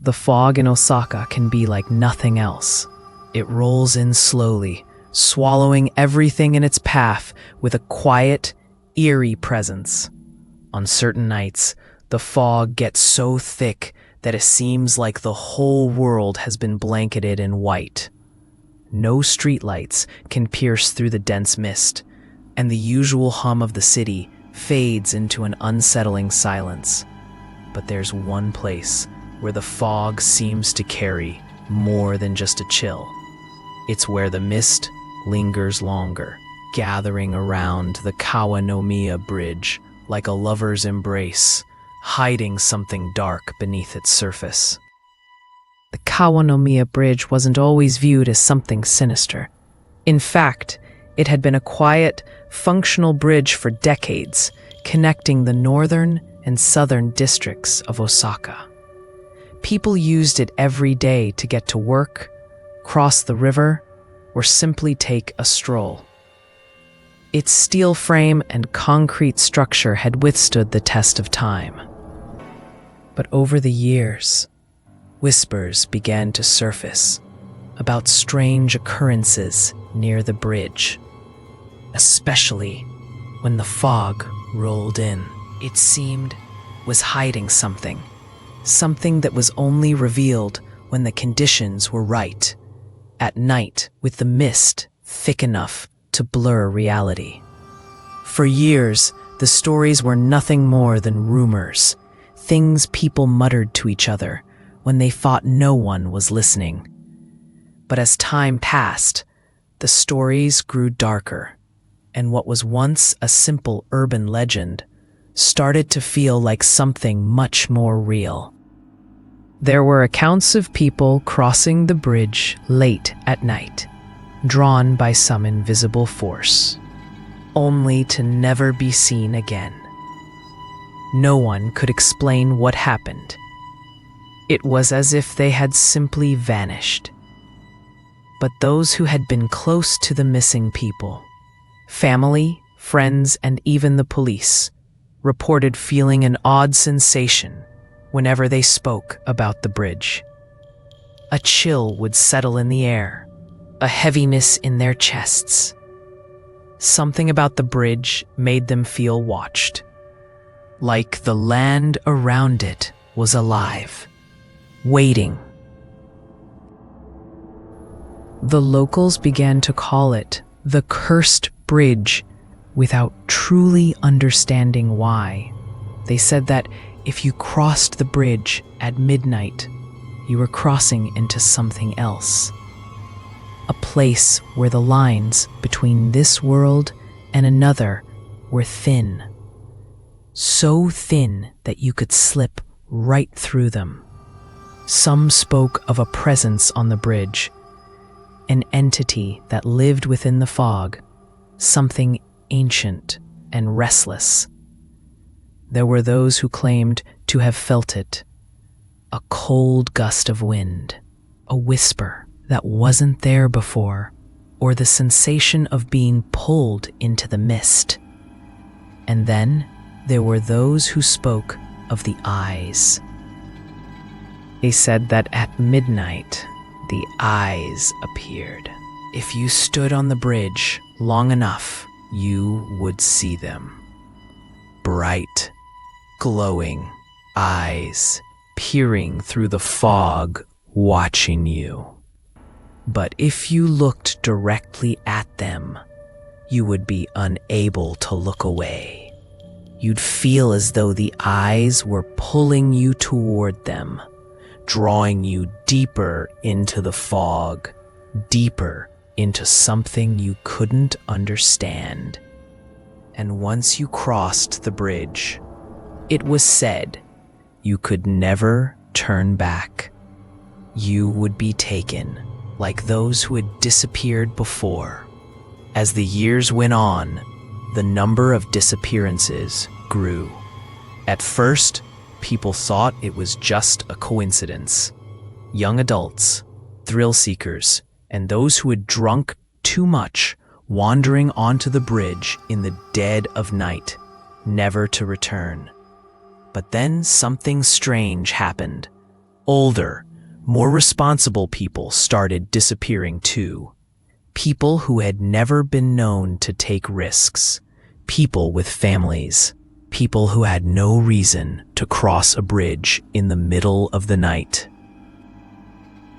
The fog in Osaka can be like nothing else. It rolls in slowly, swallowing everything in its path with a quiet, eerie presence. On certain nights, the fog gets so thick that it seems like the whole world has been blanketed in white. No streetlights can pierce through the dense mist, and the usual hum of the city fades into an unsettling silence. But there's one place where the fog seems to carry more than just a chill. It's where the mist lingers longer, gathering around the Kawa no Miya Bridge like a lover's embrace, hiding something dark beneath its surface. The Kawa no Miya Bridge wasn't always viewed as something sinister. In fact, it had been a quiet, functional bridge for decades, connecting the northern and southern districts of Osaka. People used it every day to get to work, cross the river, or simply take a stroll. Its steel frame and concrete structure had withstood the test of time. But over the years, whispers began to surface about strange occurrences near the bridge, especially when the fog rolled in. It seemed was hiding something that was only revealed when the conditions were right, at night with the mist thick enough to blur reality. For years, the stories were nothing more than rumors, things people muttered to each other when they thought no one was listening. But as time passed, the stories grew darker, and what was once a simple urban legend started to feel like something much more real. There were accounts of people crossing the bridge late at night, drawn by some invisible force, only to never be seen again. No one could explain what happened. It was as if they had simply vanished. But those who had been close to the missing people, family, friends, and even the police, reported feeling an odd sensation whenever they spoke about the bridge. A chill would settle in the air, a heaviness in their chests. Something about the bridge made them feel watched, like the land around it was alive, waiting. The locals began to call it the Cursed Bridge without truly understanding why. They said that if you crossed the bridge at midnight, you were crossing into something else. A place where the lines between this world and another were thin. So thin that you could slip right through them. Some spoke of a presence on the bridge, an entity that lived within the fog, something ancient and restless. There were those who claimed to have felt it, a cold gust of wind, a whisper that wasn't there before, or the sensation of being pulled into the mist. And then there were those who spoke of the eyes. They said that at midnight, the eyes appeared. If you stood on the bridge long enough, you would see them. Bright, glowing eyes peering through the fog, watching you. But if you looked directly at them, you would be unable to look away. You'd feel as though the eyes were pulling you toward them, drawing you deeper into the fog, deeper into something you couldn't understand. And once you crossed the bridge, it was said you could never turn back. You would be taken like those who had disappeared before. As the years went on, the number of disappearances grew. At first, people thought it was just a coincidence. Young adults, thrill seekers, and those who had drunk too much wandering onto the bridge in the dead of night, never to return. But then something strange happened. Older, more responsible people started disappearing too. People who had never been known to take risks. People with families. People who had no reason to cross a bridge in the middle of the night.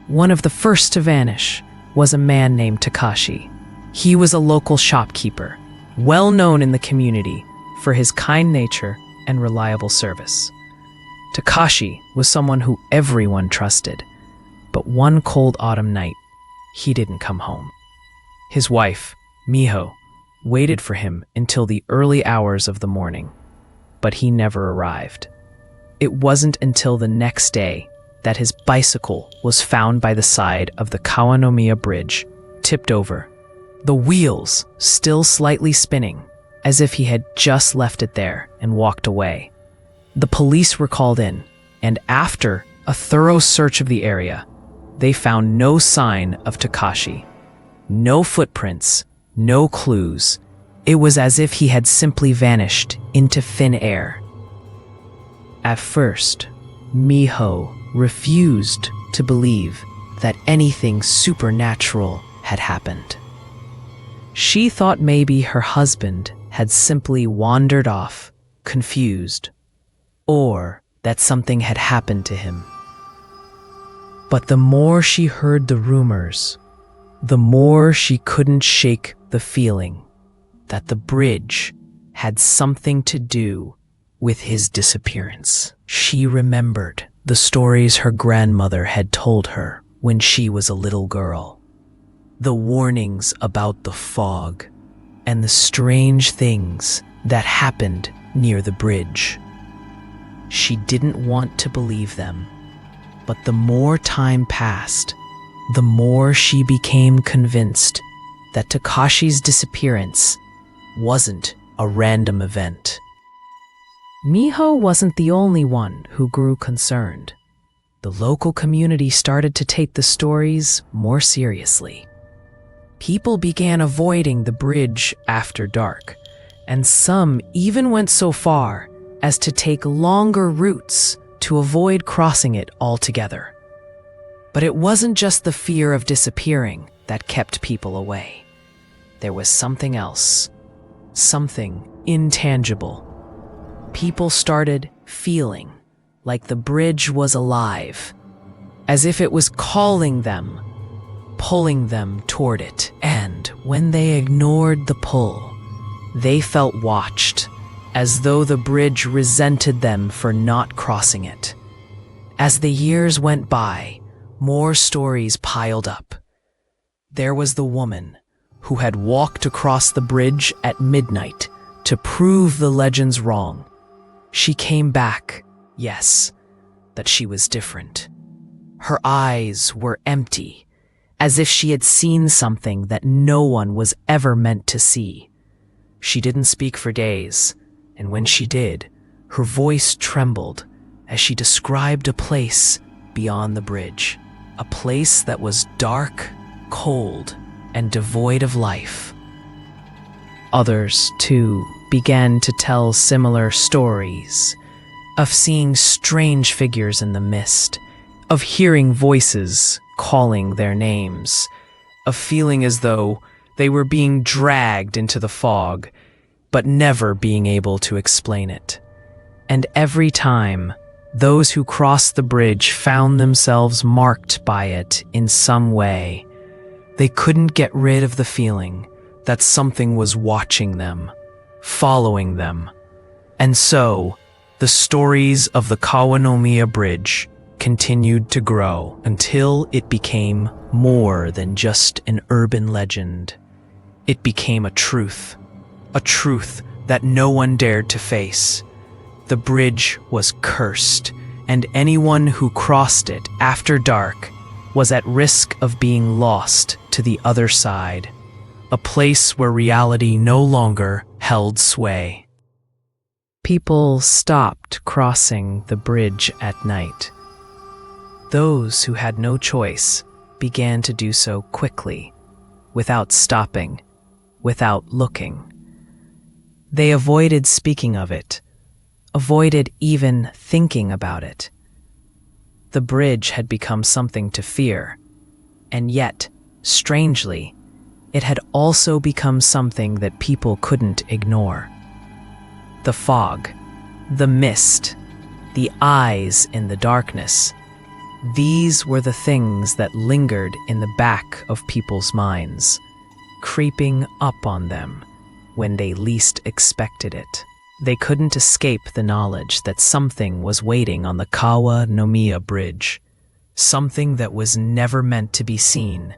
One of the first to vanish was a man named Takashi. He was a local shopkeeper, well known in the community for his kind nature and reliable service. Takashi was someone who everyone trusted, but one cold autumn night, he didn't come home. His wife, Miho, waited for him until the early hours of the morning, but he never arrived. It wasn't until the next day that his bicycle was found by the side of the Kawa no Miya Bridge, tipped over, the wheels still slightly spinning, as if he had just left it there and walked away. The police were called in, and after a thorough search of the area, they found no sign of Takashi. No footprints, no clues. It was as if he had simply vanished into thin air. At first, Miho refused to believe that anything supernatural had happened. She thought maybe her husband had simply wandered off, confused, or that something had happened to him. But the more she heard the rumors, the more she couldn't shake the feeling that the bridge had something to do with his disappearance. She remembered the stories her grandmother had told her when she was a little girl. The warnings about the fog and the strange things that happened near the bridge. She didn't want to believe them, but the more time passed, the more she became convinced that Takashi's disappearance wasn't a random event. Miho wasn't the only one who grew concerned. The local community started to take the stories more seriously. People began avoiding the bridge after dark, and some even went so far as to take longer routes to avoid crossing it altogether. But it wasn't just the fear of disappearing that kept people away. There was something else, something intangible. People started feeling like the bridge was alive, as if it was calling them, pulling them toward it. And when they ignored the pull, they felt watched, as though the bridge resented them for not crossing it. As the years went by, more stories piled up. There was the woman who had walked across the bridge at midnight to prove the legends wrong. She came back, yes, but she was different. Her eyes were empty, as if she had seen something that no one was ever meant to see. She didn't speak for days, and when she did, her voice trembled as she described a place beyond the bridge, a place that was dark, cold, and devoid of life. Others, too, began to tell similar stories of seeing strange figures in the mist, of hearing voices calling their names, of feeling as though they were being dragged into the fog, but never being able to explain it. And every time, those who crossed the bridge found themselves marked by it in some way. They couldn't get rid of the feeling that something was watching them, following them. And so, the stories of the Kawa no Miya Bridge continued to grow until it became more than just an urban legend. It became a truth that no one dared to face. The bridge was cursed, and anyone who crossed it after dark was at risk of being lost to the other side, a place where reality no longer held sway. People stopped crossing the bridge at night. Those who had no choice began to do so quickly, without stopping, without looking. They avoided speaking of it, avoided even thinking about it. The bridge had become something to fear, and yet, strangely, it had also become something that people couldn't ignore. The fog, the mist, the eyes in the darkness, these were the things that lingered in the back of people's minds, creeping up on them when they least expected it. They couldn't escape the knowledge that something was waiting on the Kawa no Miya Bridge, something that was never meant to be seen,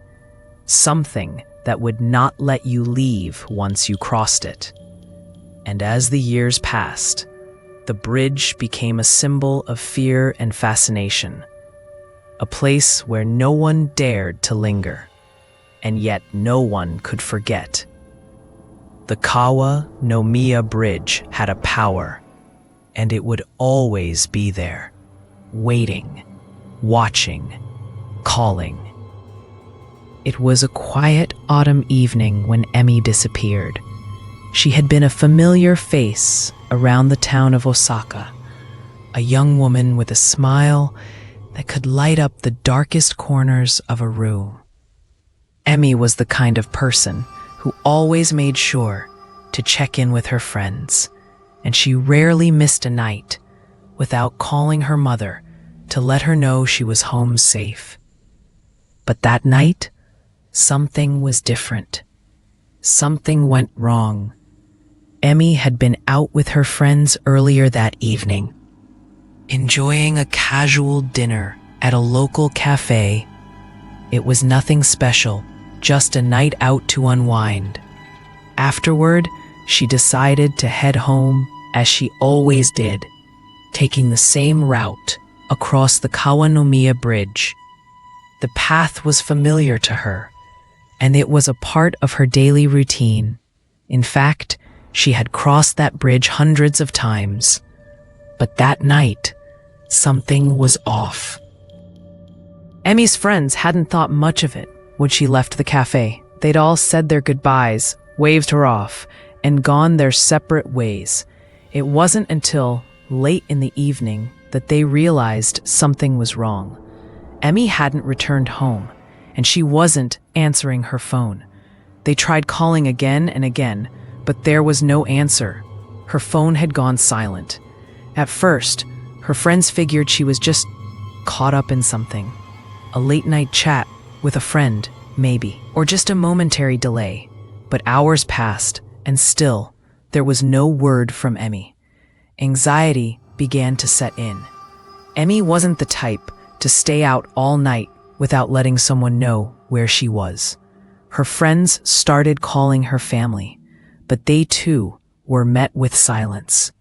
something that would not let you leave once you crossed it. And as the years passed, the bridge became a symbol of fear and fascination, a place where no one dared to linger, and yet no one could forget. The Kawa no Miya Bridge had a power, and it would always be there, waiting, watching, calling. It was a quiet autumn evening when Emmy disappeared. She had been a familiar face around the town of Osaka, a young woman with a smile that could light up the darkest corners of a room. Emmy was the kind of person who always made sure to check in with her friends, and she rarely missed a night without calling her mother to let her know she was home safe. But that night, something was different. Something went wrong. Emmy had been out with her friends earlier that evening, enjoying a casual dinner at a local cafe. It was nothing special, just a night out to unwind. Afterward, she decided to head home as she always did, taking the same route across the Kawa no Miya Bridge. The path was familiar to her, and it was a part of her daily routine. In fact, she had crossed that bridge hundreds of times. But that night, something was off. Emmy's friends hadn't thought much of it when she left the cafe. They'd all said their goodbyes, waved her off, and gone their separate ways. It wasn't until late in the evening that they realized something was wrong. Emmy hadn't returned home, and she wasn't answering her phone. They tried calling again and again, but there was no answer. Her phone had gone silent. At first, her friends figured she was just caught up in something. A late-night chat with a friend, maybe, or just a momentary delay. But hours passed, and still, there was no word from Emmy. Anxiety began to set in. Emmy wasn't the type to stay out all night without letting someone know where she was. Her friends started calling her family, but they too were met with silence.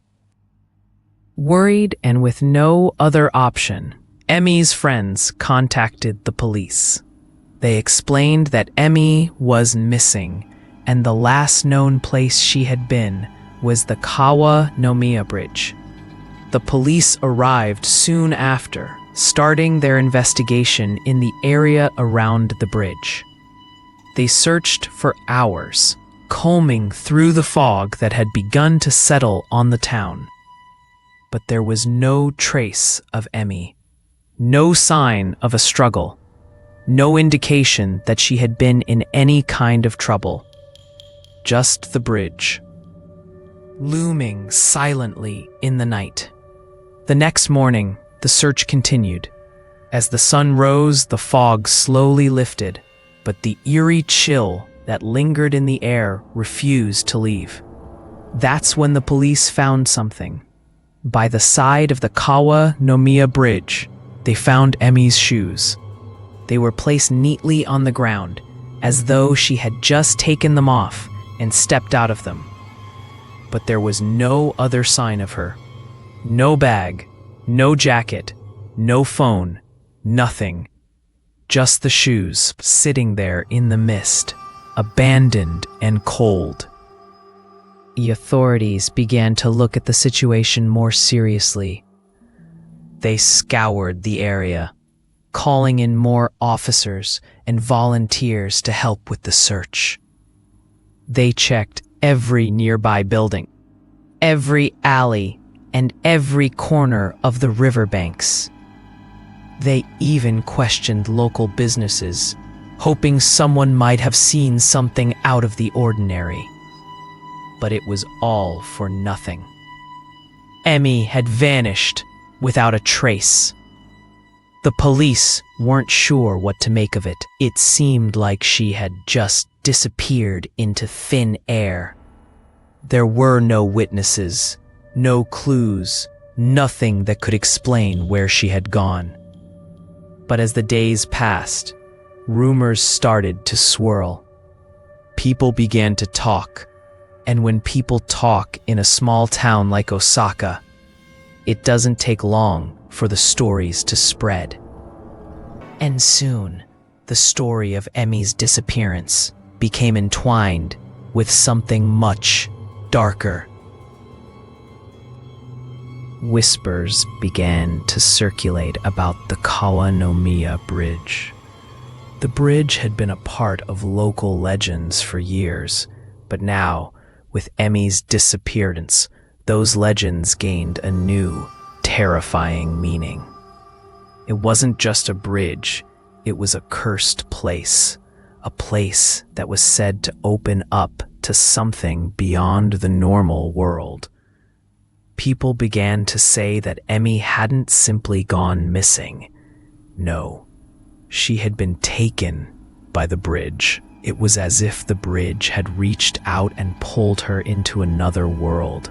Worried and with no other option, Emmy's friends contacted the police. They explained that Emmy was missing, and the last known place she had been was the Kawa no Miya Bridge. The police arrived soon after, starting their investigation in the area around the bridge. They searched for hours, combing through the fog that had begun to settle on the town. But there was no trace of Emmy, no sign of a struggle, no indication that she had been in any kind of trouble. Just the bridge, looming silently in the night. The next morning, the search continued. As the sun rose, the fog slowly lifted, but the eerie chill that lingered in the air refused to leave. That's when the police found something. By the side of the Kawa no Miya Bridge, they found Emmy's shoes. They were placed neatly on the ground, as though she had just taken them off and stepped out of them. But there was no other sign of her. No bag, no jacket, no phone, nothing. Just the shoes sitting there in the mist, abandoned and cold. The authorities began to look at the situation more seriously. They scoured the area, calling in more officers and volunteers to help with the search. They checked every nearby building, every alley, and every corner of the riverbanks. They even questioned local businesses, hoping someone might have seen something out of the ordinary. But it was all for nothing. Emmy had vanished without a trace. The police weren't sure what to make of it. It seemed like she had just disappeared into thin air. There were no witnesses, no clues, nothing that could explain where she had gone. But as the days passed, rumors started to swirl. People began to talk, and when people talk in a small town like Osaka, it doesn't take long for the stories to spread. And soon, the story of Emmy's disappearance became entwined with something much darker. Whispers began to circulate about the Kawa no Miya Bridge. The bridge had been a part of local legends for years, but now, with Emmy's disappearance, those legends gained a new, terrifying meaning. It wasn't just a bridge, it was a cursed place, a place that was said to open up to something beyond the normal world. People began to say that Emmy hadn't simply gone missing. No, she had been taken by the bridge. It was as if the bridge had reached out and pulled her into another world,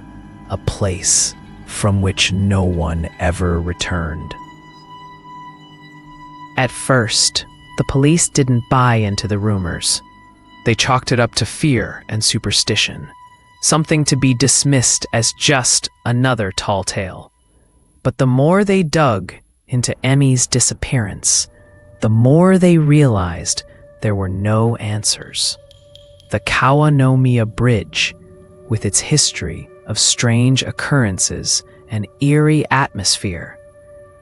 a place from which no one ever returned. At first, the police didn't buy into the rumors. They chalked it up to fear and superstition, something to be dismissed as just another tall tale. But the more they dug into Emmy's disappearance, the more they realized there were no answers. The Kawa no Miya Bridge, with its history of strange occurrences and eerie atmosphere,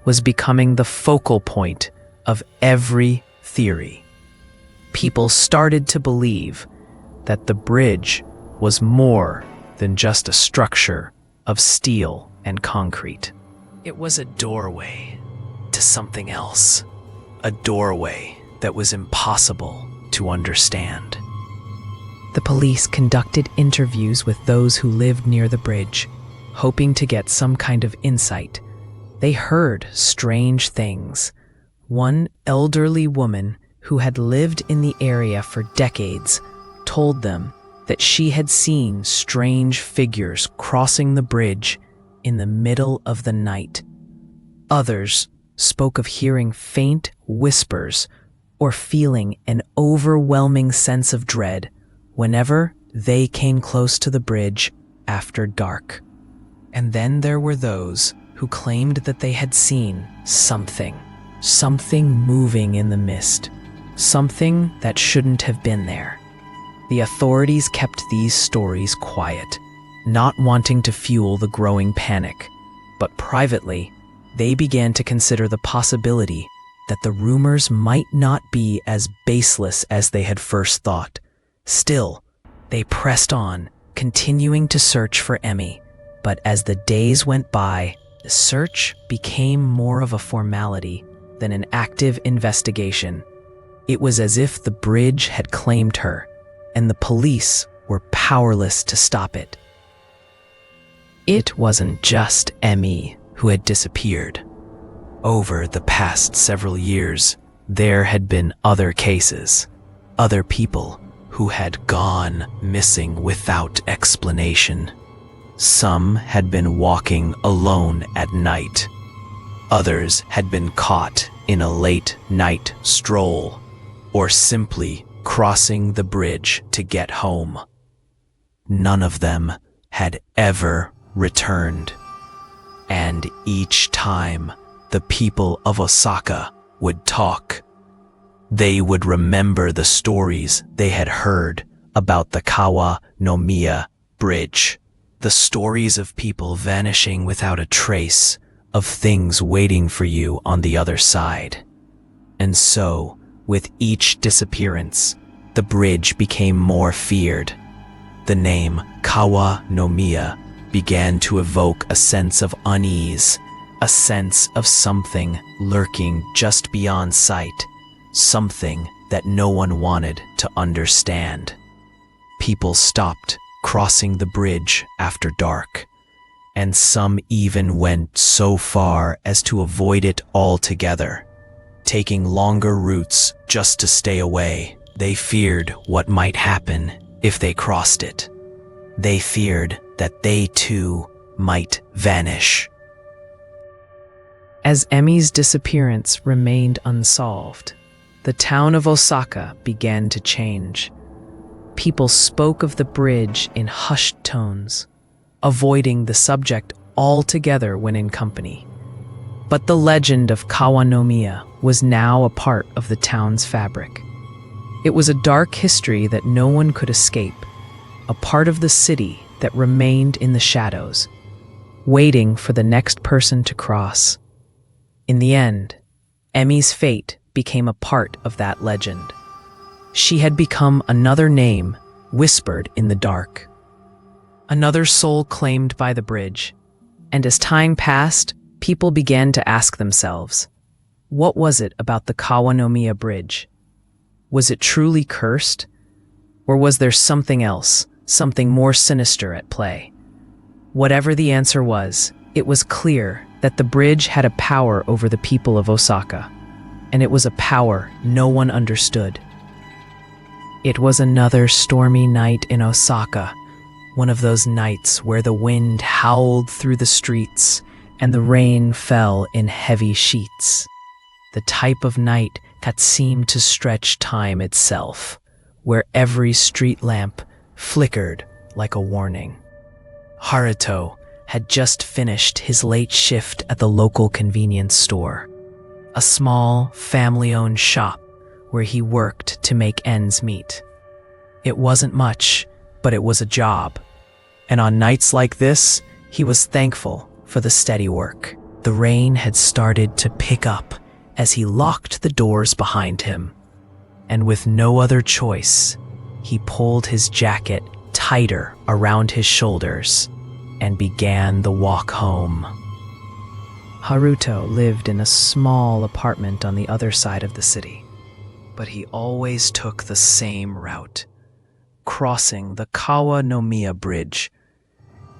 was becoming the focal point of every theory. People started to believe that the bridge was more than just a structure of steel and concrete. It was a doorway to something else, a doorway that was impossible to understand. The police conducted interviews with those who lived near the bridge, hoping to get some kind of insight. They heard strange things. One elderly woman who had lived in the area for decades told them that she had seen strange figures crossing the bridge in the middle of the night. Others spoke of hearing faint whispers or feeling an overwhelming sense of dread whenever they came close to the bridge after dark. And then there were those who claimed that they had seen something moving in the mist, something that shouldn't have been there. The authorities kept these stories quiet, not wanting to fuel the growing panic, but privately, they began to consider the possibility that the rumors might not be as baseless as they had first thought. Still, they pressed on, continuing to search for Emmy. But as the days went by, the search became more of a formality than an active investigation. It was as if the bridge had claimed her, and the police were powerless to stop it. It wasn't just Emmy who had disappeared. Over the past several years, there had been other cases, other people who had gone missing without explanation. Some had been walking alone at night. Others had been caught in a late-night stroll, or simply crossing the bridge to get home. None of them had ever returned. And each time the people of Osaka would talk, they would remember the stories they had heard about the Kawa no Miya Bridge. The stories of people vanishing without a trace, of things waiting for you on the other side. And so, with each disappearance, the bridge became more feared. The name Kawa no Miya began to evoke a sense of unease, a sense of something lurking just beyond sight, something that no one wanted to understand. People stopped crossing the bridge after dark, and some even went so far as to avoid it altogether, taking longer routes just to stay away. They feared what might happen if they crossed it. They feared that they too might vanish. As Emi's disappearance remained unsolved, the town of Osaka began to change. People spoke of the bridge in hushed tones, avoiding the subject altogether when in company. But the legend of Kawa no Miya was now a part of the town's fabric. It was a dark history that no one could escape, a part of the city that remained in the shadows, waiting for the next person to cross. In the end, Emi's fate became a part of that legend. She had become another name whispered in the dark, another soul claimed by the bridge. And as time passed, people began to ask themselves, what was it about the Kawa no Miya Bridge? Was it truly cursed? Or was there something else, something more sinister at play? Whatever the answer was, it was clear that the bridge had a power over the people of Osaka, and it was a power no one understood. It was another stormy night in Osaka, one of those nights where the wind howled through the streets and the rain fell in heavy sheets. The type of night that seemed to stretch time itself, where every street lamp flickered like a warning. Haruto had just finished his late shift at the local convenience store, a small, family-owned shop where he worked to make ends meet. It wasn't much, but it was a job. And on nights like this, he was thankful for the steady work. The rain had started to pick up as he locked the doors behind him. And with no other choice, he pulled his jacket tighter around his shoulders and began the walk home. Haruto lived in a small apartment on the other side of the city, but he always took the same route, crossing the Kawa no Miya Bridge.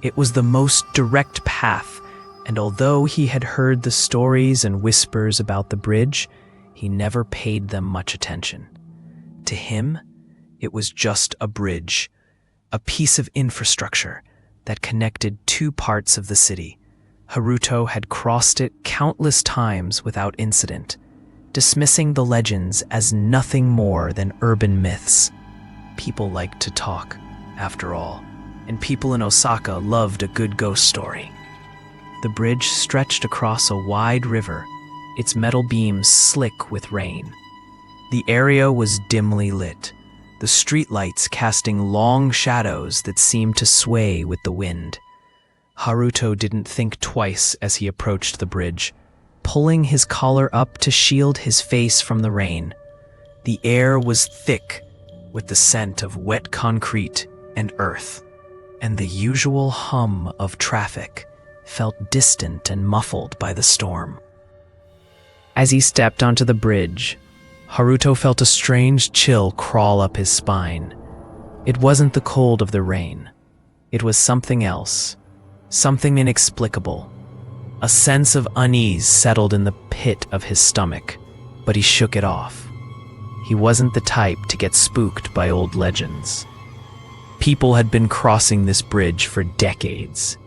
It was the most direct path, and although he had heard the stories and whispers about the bridge, he never paid them much attention. To him, it was just a bridge, a piece of infrastructure that connected two parts of the city. Haruto had crossed it countless times without incident, dismissing the legends as nothing more than urban myths. People liked to talk, after all, and people in Osaka loved a good ghost story. The bridge stretched across a wide river, its metal beams slick with rain. The area was dimly lit, the streetlights casting long shadows that seemed to sway with the wind. Haruto didn't think twice as he approached the bridge, pulling his collar up to shield his face from the rain. The air was thick with the scent of wet concrete and earth, and the usual hum of traffic felt distant and muffled by the storm. As he stepped onto the bridge, Haruto felt a strange chill crawl up his spine. It wasn't the cold of the rain. It was something else, something inexplicable. A sense of unease settled in the pit of his stomach, but he shook it off. He wasn't the type to get spooked by old legends. People had been crossing this bridge for decades.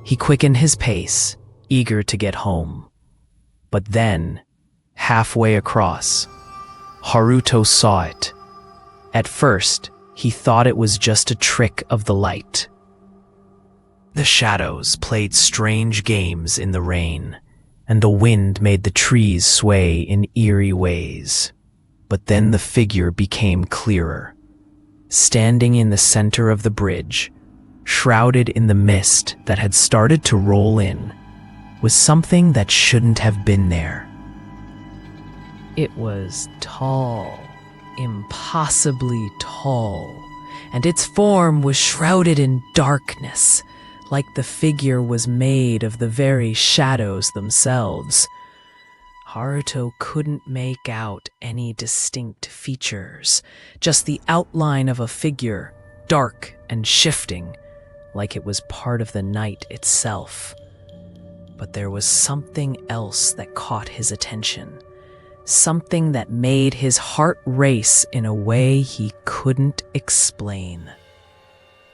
He quickened his pace, eager to get home. But then, halfway across, Haruto saw it. At first, he thought it was just a trick of the light. The shadows played strange games in the rain, and the wind made the trees sway in eerie ways. But then the figure became clearer. Standing in the center of the bridge, shrouded in the mist that had started to roll in, was something that shouldn't have been there. It was tall, impossibly tall, and its form was shrouded in darkness, like the figure was made of the very shadows themselves. Haruto couldn't make out any distinct features, just the outline of a figure, dark and shifting, like it was part of the night itself. But there was something else that caught his attention, something that made his heart race in a way he couldn't explain.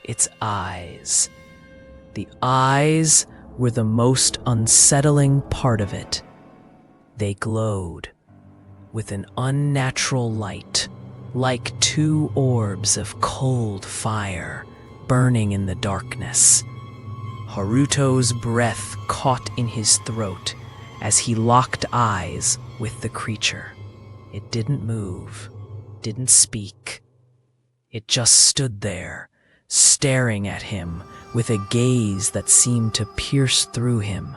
Its eyes. The eyes were the most unsettling part of it. They glowed with an unnatural light, like two orbs of cold fire burning in the darkness. Haruto's breath caught in his throat as he locked eyes with the creature. It didn't move, didn't speak. It just stood there, staring at him with a gaze that seemed to pierce through him,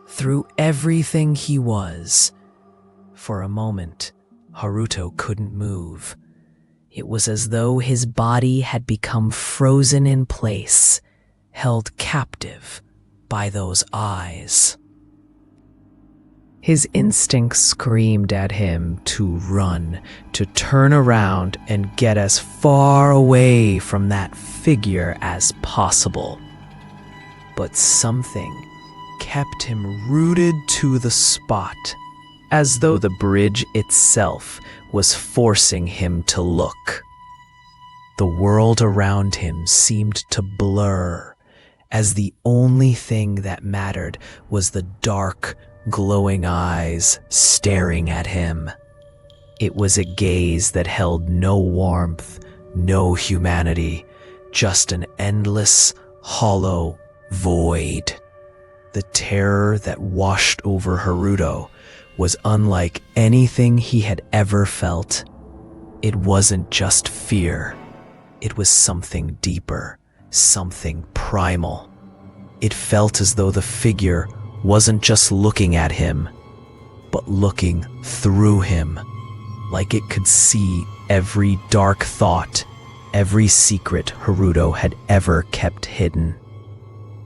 through everything he was. For a moment, Haruto couldn't move. It was as though his body had become frozen in place, held captive by those eyes. His instincts screamed at him to run, to turn around and get as far away from that figure as possible. But something kept him rooted to the spot, as though the bridge itself was forcing him to look. The world around him seemed to blur, as the only thing that mattered was the dark, glowing eyes staring at him. It was a gaze that held no warmth, no humanity, just an endless, hollow void. The terror that washed over Haruto was unlike anything he had ever felt. It wasn't just fear. It was something deeper, something primal. It felt as though the figure wasn't just looking at him, but looking through him, like it could see every dark thought, every secret Haruto had ever kept hidden.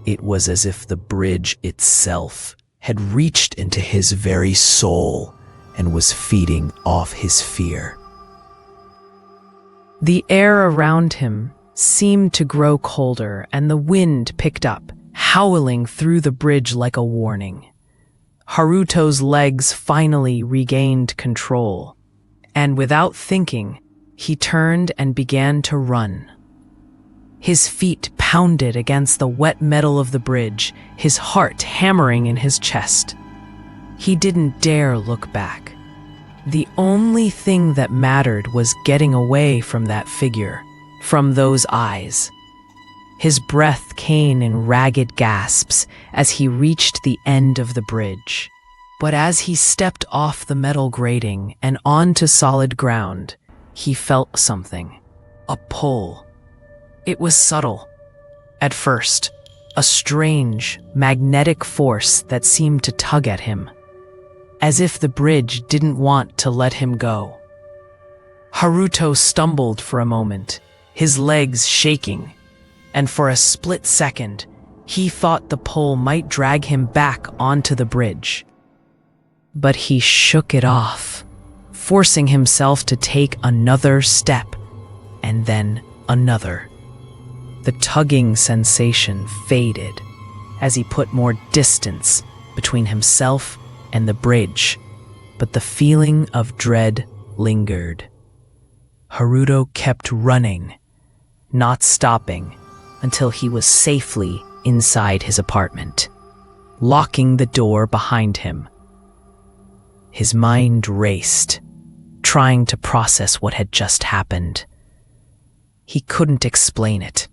It was as if the bridge itself had reached into his very soul and was feeding off his fear. The air around him seemed to grow colder, and the wind picked up, howling through the bridge like a warning. Haruto's legs finally regained control, and without thinking, he turned and began to run. His feet pounded against the wet metal of the bridge, his heart hammering in his chest. He didn't dare look back. The only thing that mattered was getting away from that figure, from those eyes. His breath came in ragged gasps as he reached the end of the bridge. But as he stepped off the metal grating and onto solid ground, he felt something. A pull. It was subtle. At first, a strange, magnetic force that seemed to tug at him, as if the bridge didn't want to let him go. Haruto stumbled for a moment, his legs shaking, and for a split second, he thought the pull might drag him back onto the bridge. But he shook it off, forcing himself to take another step, and then another. The tugging sensation faded as he put more distance between himself and the bridge, but the feeling of dread lingered. Haruto kept running, not stopping until he was safely inside his apartment, locking the door behind him. His mind raced, trying to process what had just happened. He couldn't explain it.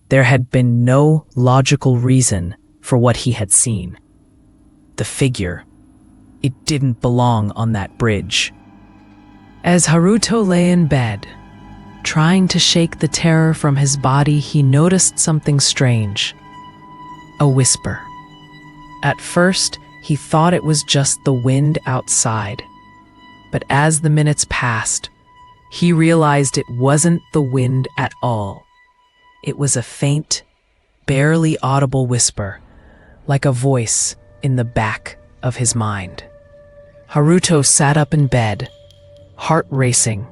There had been no logical reason for what he had seen. The figure, it didn't belong on that bridge. As Haruto lay in bed, trying to shake the terror from his body, he noticed something strange. A whisper. At first, he thought it was just the wind outside. But as the minutes passed, he realized it wasn't the wind at all. It was a faint, barely audible whisper, like a voice in the back of his mind. Haruto sat up in bed, heart racing,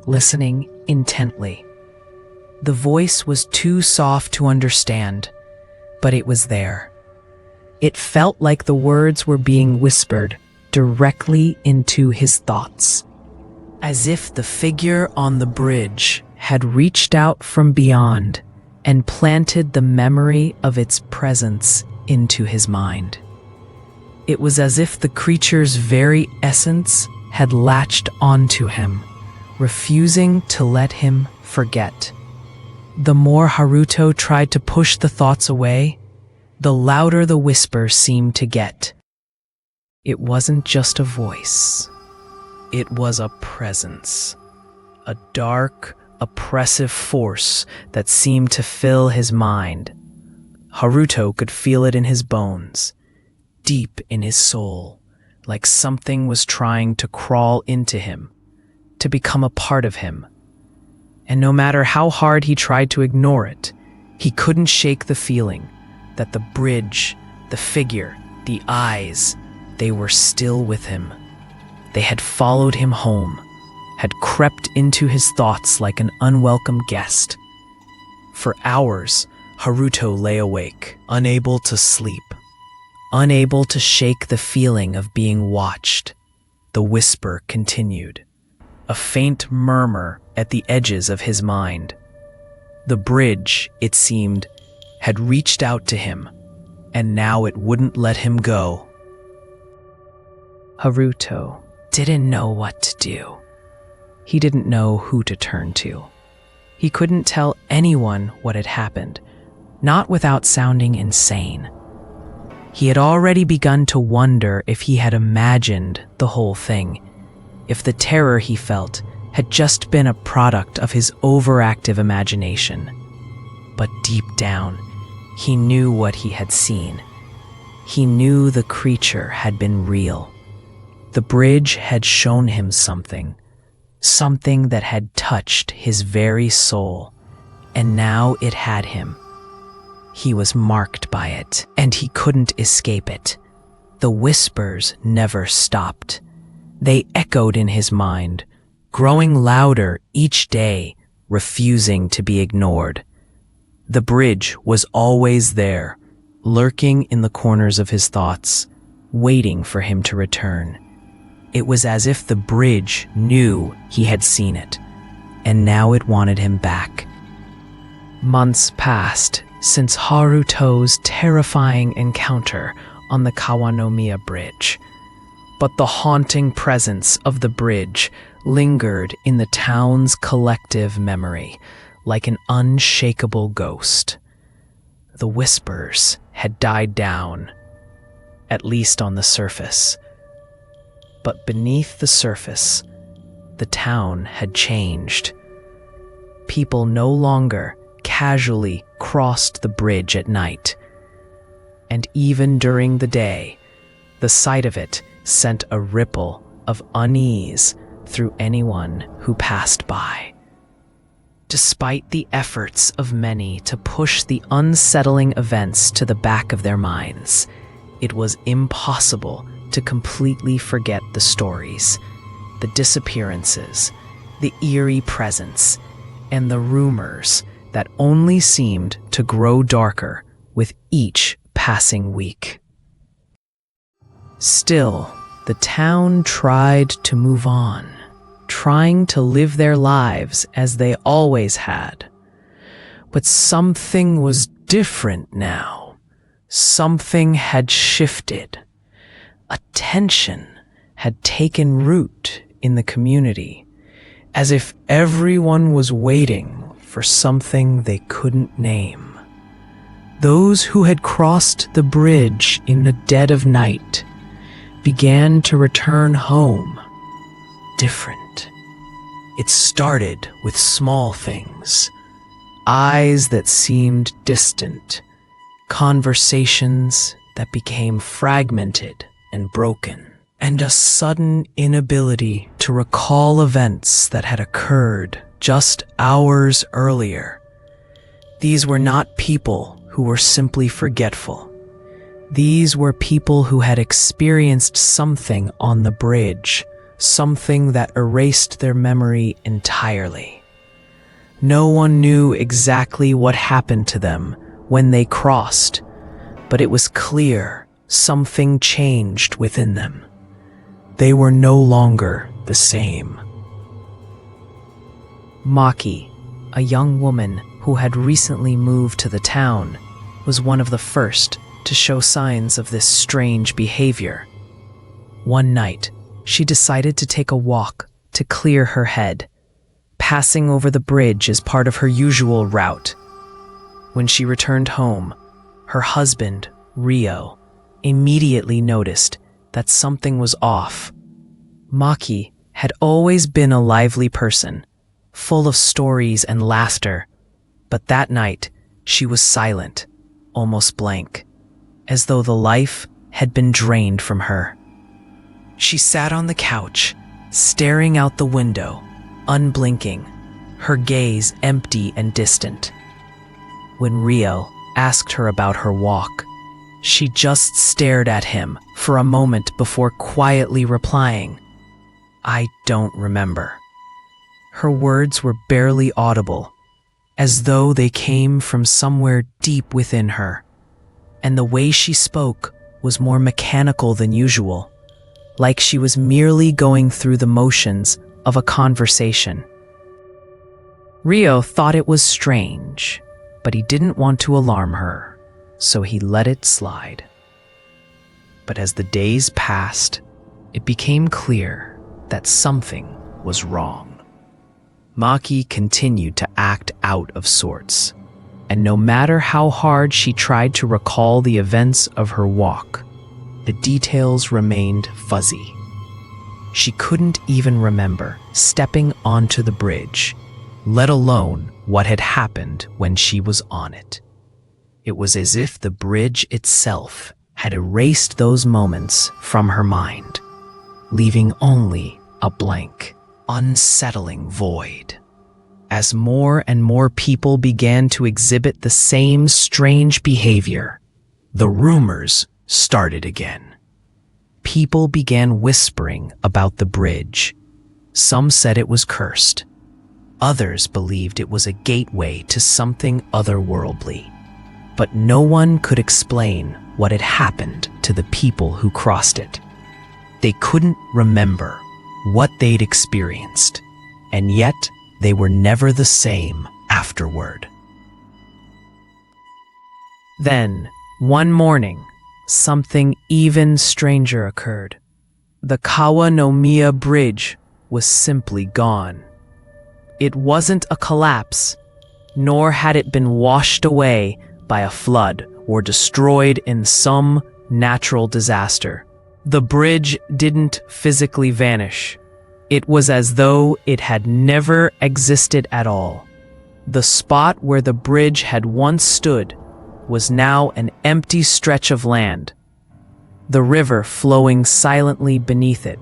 listening intently. The voice was too soft to understand, but it was there. It felt like the words were being whispered directly into his thoughts, as if the figure on the bridge had reached out from beyond and planted the memory of its presence into his mind. It was as if the creature's very essence had latched onto him, refusing to let him forget. The more Haruto tried to push the thoughts away, the louder the whisper seemed to get. It wasn't just a voice. It was a presence. A dark, oppressive force that seemed to fill his mind. Haruto could feel it in his bones, deep in his soul, like something was trying to crawl into him, to become a part of him. And no matter how hard he tried to ignore it, he couldn't shake the feeling that the bridge, the figure, the eyes, they were still with him. They had followed him home, had crept into his thoughts like an unwelcome guest. For hours, Haruto lay awake, unable to sleep, unable to shake the feeling of being watched. The whisper continued, a faint murmur at the edges of his mind. The bridge, it seemed, had reached out to him, and now it wouldn't let him go. Haruto didn't know what to do. He didn't know who to turn to. He couldn't tell anyone what had happened, not without sounding insane. He had already begun to wonder if he had imagined the whole thing, if the terror he felt had just been a product of his overactive imagination. But deep down, he knew what he had seen. He knew the creature had been real. The bridge had shown him something that had touched his very soul, and now it had him. He was marked by it, and he couldn't escape it. The whispers never stopped. They echoed in his mind, growing louder each day, refusing to be ignored. The bridge was always there, lurking in the corners of his thoughts, waiting for him to return. It was as if the bridge knew he had seen it, and now it wanted him back. Months passed since Haruto's terrifying encounter on the Kawa no Miya Bridge, but the haunting presence of the bridge lingered in the town's collective memory, like an unshakable ghost. The whispers had died down, at least on the surface. But beneath the surface, the town had changed. People no longer casually crossed the bridge at night. And even during the day, the sight of it sent a ripple of unease through anyone who passed by. Despite the efforts of many to push the unsettling events to the back of their minds, it was impossible to completely forget the stories, the disappearances, the eerie presence, and the rumors that only seemed to grow darker with each passing week. Still, the town tried to move on, trying to live their lives as they always had. But something was different now. Something had shifted. A tension had taken root in the community, as if everyone was waiting for something they couldn't name. Those who had crossed the bridge in the dead of night began to return home, different. It started with small things, eyes that seemed distant, conversations that became fragmented and broken, and a sudden inability to recall events that had occurred just hours earlier. These were not people who were simply forgetful. These were people who had experienced something on the bridge, something that erased their memory entirely. No one knew exactly what happened to them when they crossed, but it was clear something changed within them. They were no longer the same. Maki, a young woman who had recently moved to the town, was one of the first to show signs of this strange behavior. One night, she decided to take a walk to clear her head, passing over the bridge as part of her usual route. When she returned home, her husband, Rio, immediately noticed that something was off. Maki had always been a lively person, full of stories and laughter, but that night she was silent, almost blank, as though the life had been drained from her. She sat on the couch, staring out the window, unblinking, her gaze empty and distant. When Rio asked her about her walk, she just stared at him for a moment before quietly replying, "I don't remember." Her words were barely audible, as though they came from somewhere deep within her, and the way she spoke was more mechanical than usual, like she was merely going through the motions of a conversation. Rio thought it was strange, but he didn't want to alarm her, so he let it slide. But as the days passed, it became clear that something was wrong. Maki continued to act out of sorts, and no matter how hard she tried to recall the events of her walk, the details remained fuzzy. She couldn't even remember stepping onto the bridge, let alone what had happened when she was on it. It was as if the bridge itself had erased those moments from her mind, leaving only a blank, unsettling void. As more and more people began to exhibit the same strange behavior, the rumors started again. People began whispering about the bridge. Some said it was cursed. Others believed it was a gateway to something otherworldly. But no one could explain what had happened to the people who crossed it. They couldn't remember what they'd experienced, and yet they were never the same afterward. Then, one morning, something even stranger occurred. The Kawa no Miya Bridge was simply gone. It wasn't a collapse, nor had it been washed away by a flood or destroyed in some natural disaster. The bridge didn't physically vanish. It was as though it had never existed at all. The spot where the bridge had once stood was now an empty stretch of land, the river flowing silently beneath it.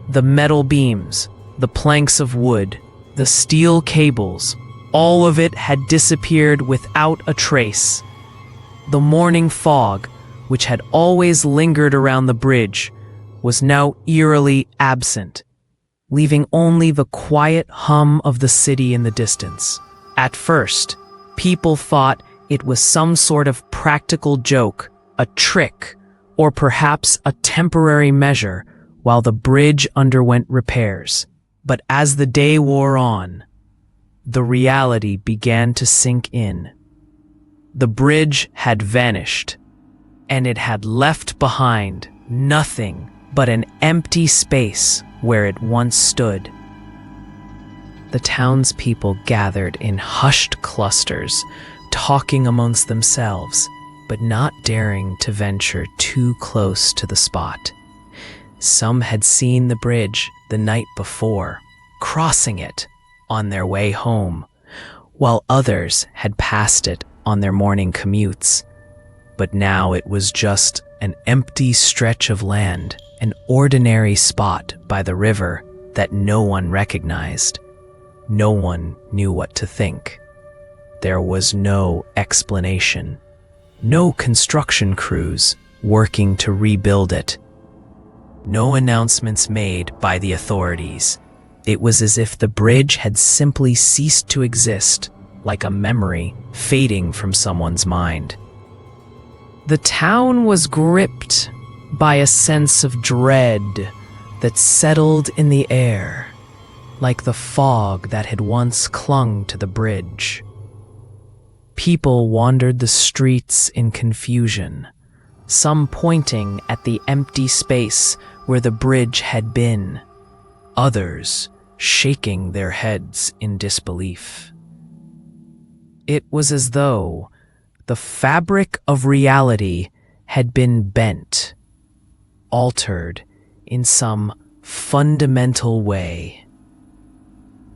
The metal beams, the planks of wood, the steel cables, all of it had disappeared without a trace. The morning fog, which had always lingered around the bridge, was now eerily absent, leaving only the quiet hum of the city in the distance. At first, people thought it was some sort of practical joke, a trick, or perhaps a temporary measure while the bridge underwent repairs. But as the day wore on, the reality began to sink in. The bridge had vanished, and it had left behind nothing but an empty space where it once stood. The townspeople gathered in hushed clusters, talking amongst themselves, but not daring to venture too close to the spot. Some had seen the bridge the night before, crossing it on their way home, while others had passed it on their morning commutes. But now it was just an empty stretch of land, an ordinary spot by the river that no one recognized. No one knew what to think. There was no explanation, No construction crews working to rebuild it. No announcements made by the authorities. It was as if the bridge had simply ceased to exist, like a memory fading from someone's mind. The town was gripped by a sense of dread that settled in the air, like the fog that had once clung to the bridge. People wandered the streets in confusion, some pointing at the empty space where the bridge had been, others shaking their heads in disbelief. It was as though the fabric of reality had been bent, altered in some fundamental way.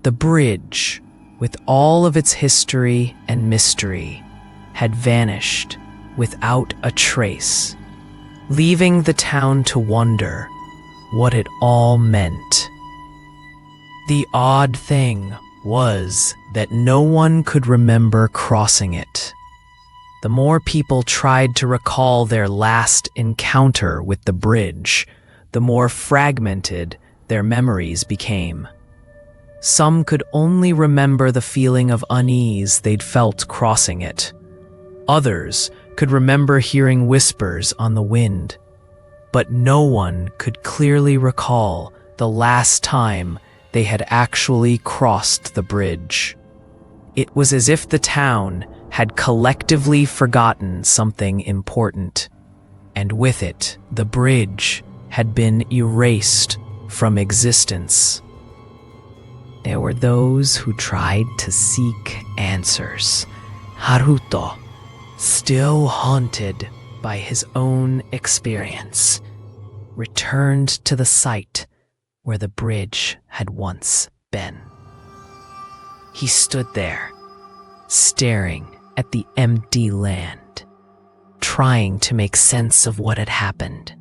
The bridge, with all of its history and mystery, had vanished without a trace, leaving the town to wonder what it all meant. The odd thing was that no one could remember crossing it. The more people tried to recall their last encounter with the bridge, the more fragmented their memories became. Some could only remember the feeling of unease they'd felt crossing it. Others could remember hearing whispers on the wind. But no one could clearly recall the last time they had actually crossed the bridge. It was as if the town had collectively forgotten something important, and with it, the bridge had been erased from existence. There were those who tried to seek answers. Haruto, still haunted by his own experience, returned to the site where the bridge had once been. He stood there, staring at the empty land, trying to make sense of what had happened.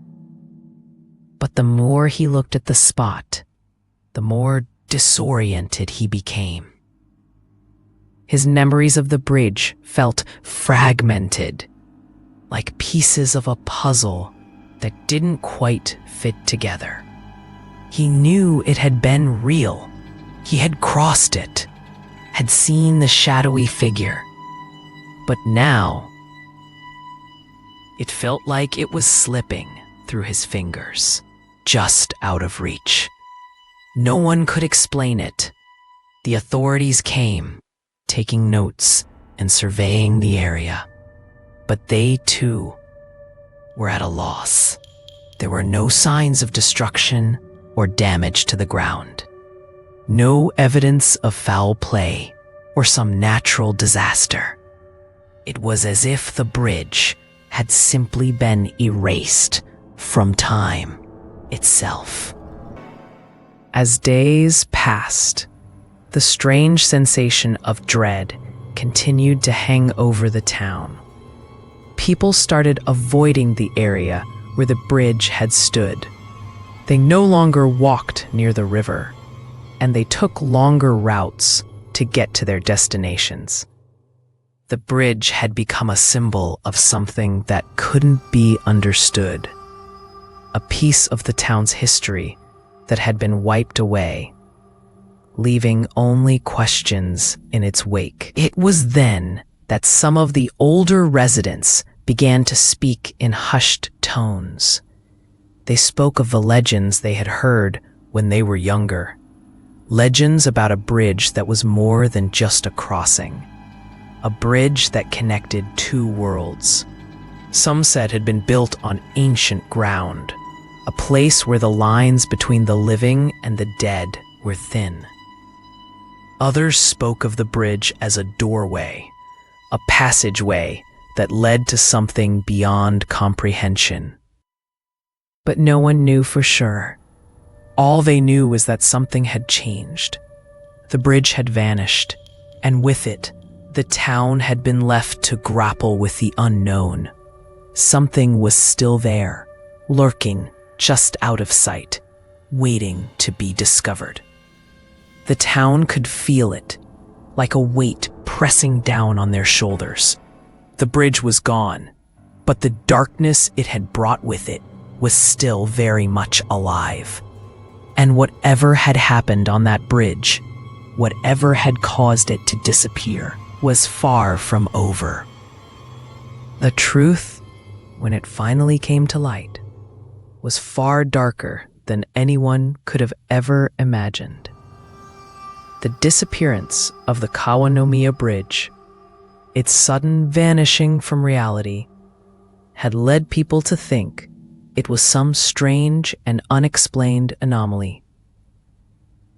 But the more he looked at the spot, the more disoriented he became. His memories of the bridge felt fragmented, like pieces of a puzzle that didn't quite fit together. He knew it had been real. He had crossed it, had seen the shadowy figure. But now, it felt like it was slipping through his fingers, just out of reach. No one could explain it. The authorities came, taking notes and surveying the area. But they, too, were at a loss. There were no signs of destruction or damage to the ground. No evidence of foul play or some natural disaster. It was as if the bridge had simply been erased from time itself. As days passed, the strange sensation of dread continued to hang over the town. People started avoiding the area where the bridge had stood. They no longer walked near the river, and they took longer routes to get to their destinations. The bridge had become a symbol of something that couldn't be understood, a piece of the town's history that had been wiped away, leaving only questions in its wake. It was then that some of the older residents began to speak in hushed tones. They spoke of the legends they had heard when they were younger. Legends about a bridge that was more than just a crossing. A bridge that connected two worlds. Some said had been built on ancient ground, a place where the lines between the living and the dead were thin. Others spoke of the bridge as a doorway, a passageway that led to something beyond comprehension. But no one knew for sure. All they knew was that something had changed. The bridge had vanished, and with it, the town had been left to grapple with the unknown. Something was still there, lurking just out of sight, waiting to be discovered. The town could feel it, like a weight pressing down on their shoulders. The bridge was gone, but the darkness it had brought with it was still very much alive. And whatever had happened on that bridge, whatever had caused it to disappear, was far from over. The truth, when it finally came to light, was far darker than anyone could have ever imagined. The disappearance of the Kawa no Miya Bridge, its sudden vanishing from reality, had led people to think it was some strange and unexplained anomaly.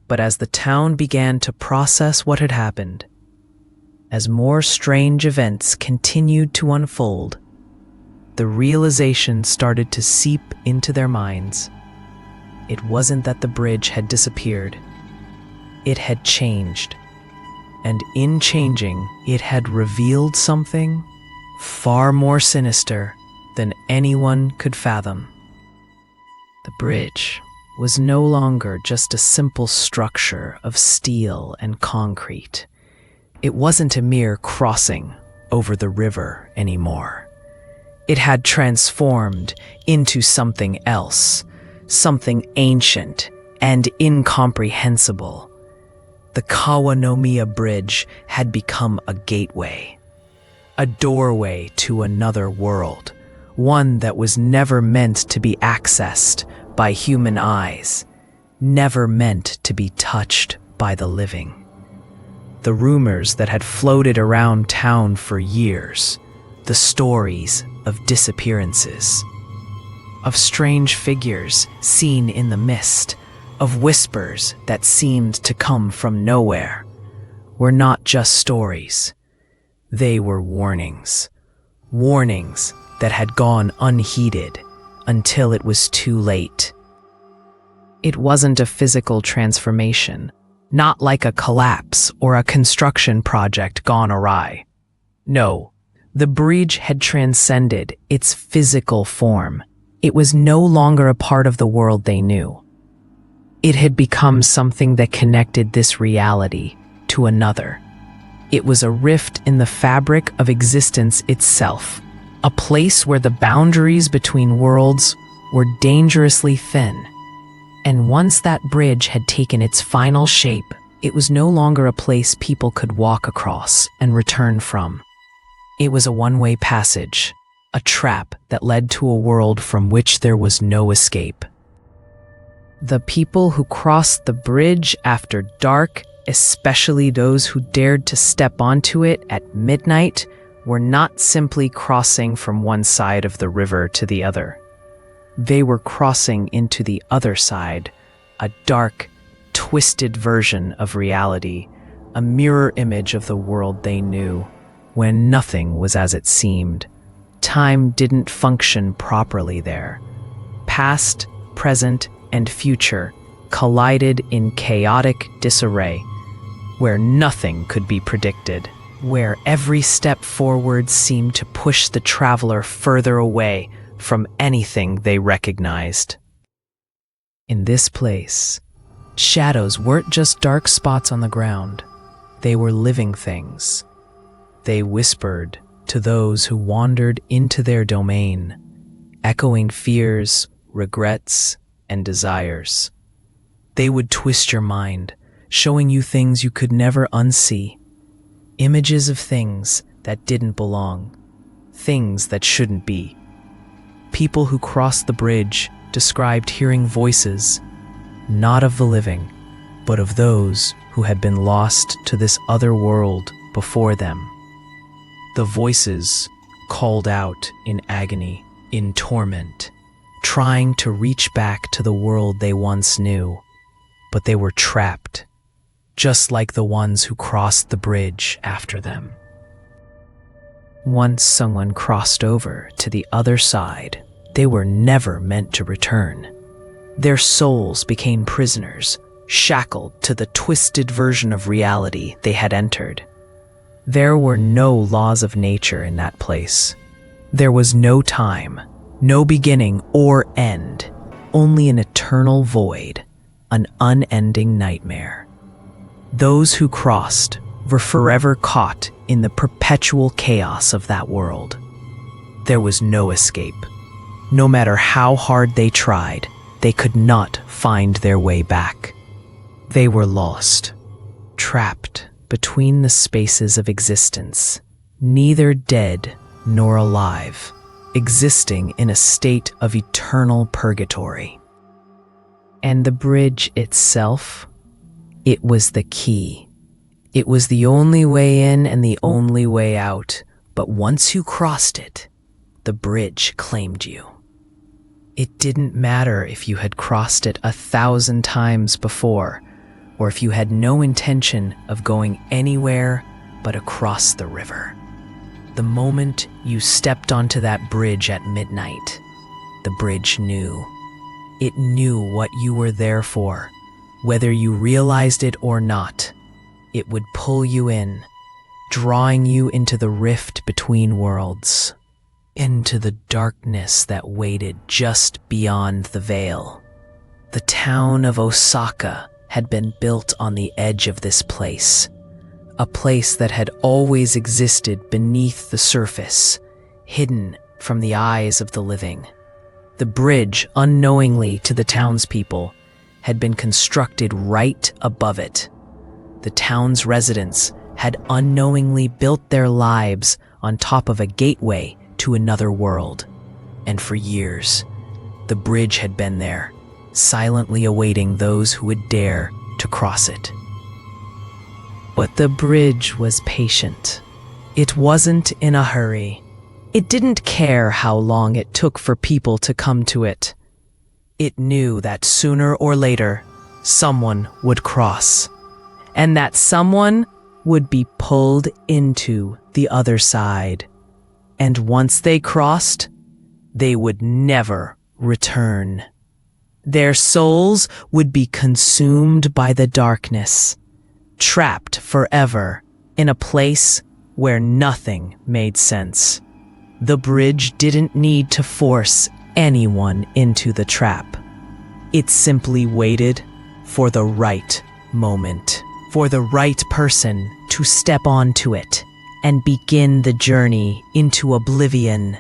But as the town began to process what had happened, as more strange events continued to unfold, the realization started to seep into their minds. It wasn't that the bridge had disappeared. It had changed. And in changing, it had revealed something far more sinister than anyone could fathom. The bridge was no longer just a simple structure of steel and concrete. It wasn't a mere crossing over the river anymore. It had transformed into something else, something ancient and incomprehensible. The Kawa no Miya Bridge had become a gateway, a doorway to another world, one that was never meant to be accessed by human eyes, never meant to be touched by the living. The rumors that had floated around town for years, the stories of disappearances, of strange figures seen in the mist, of whispers that seemed to come from nowhere, were not just stories. They were warnings. Warnings that had gone unheeded until it was too late. It wasn't a physical transformation, not like a collapse or a construction project gone awry. No, the bridge had transcended its physical form. It was no longer a part of the world they knew. It had become something that connected this reality to another. It was a rift in the fabric of existence itself, a place where the boundaries between worlds were dangerously thin. And once that bridge had taken its final shape, it was no longer a place people could walk across and return from. It was a one-way passage, a trap that led to a world from which there was no escape. The people who crossed the bridge after dark, especially those who dared to step onto it at midnight, were not simply crossing from one side of the river to the other. They were crossing into the other side, a dark, twisted version of reality, a mirror image of the world they knew, when nothing was as it seemed. Time didn't function properly there. Past, present, and future collided in chaotic disarray, where nothing could be predicted, where every step forward seemed to push the traveler further away from anything they recognized. In this place, shadows weren't just dark spots on the ground. They were living things. They whispered to those who wandered into their domain, echoing fears, regrets, and desires. They would twist your mind, showing you things you could never unsee, images of things that didn't belong, things that shouldn't be. People who crossed the bridge described hearing voices, not of the living, but of those who had been lost to this other world before them. The voices called out in agony, in torment, trying to reach back to the world they once knew, but they were trapped, just like the ones who crossed the bridge after them. Once someone crossed over to the other side, they were never meant to return. Their souls became prisoners, shackled to the twisted version of reality they had entered. There were no laws of nature in that place. There was no time, no beginning or end, only an eternal void, an unending nightmare. Those who crossed were forever caught in the perpetual chaos of that world. There was no escape. No matter how hard they tried, they could not find their way back. They were lost, trapped between the spaces of existence, neither dead nor alive, existing in a state of eternal purgatory. And the bridge itself, it was the key. It was the only way in and the only way out, but once you crossed it, the bridge claimed you. It didn't matter if you had crossed it 1,000 times before, or if you had no intention of going anywhere but across the river. The moment you stepped onto that bridge at midnight, the bridge knew. It knew what you were there for. Whether you realized it or not, it would pull you in, drawing you into the rift between worlds, into the darkness that waited just beyond the veil. The town of Osaka had been built on the edge of this place, a place that had always existed beneath the surface, hidden from the eyes of the living. The bridge, unknowingly to the townspeople, had been constructed right above it. The town's residents had unknowingly built their lives on top of a gateway to another world. And for years, the bridge had been there, silently awaiting those who would dare to cross it. But the bridge was patient. It wasn't in a hurry. It didn't care how long it took for people to come to it. It knew that sooner or later, someone would cross, and that someone would be pulled into the other side. And once they crossed, they would never return. Their souls would be consumed by the darkness, trapped forever in a place where nothing made sense. The bridge didn't need to force anyone into the trap. It simply waited for the right moment, for the right person to step onto it and begin the journey into oblivion.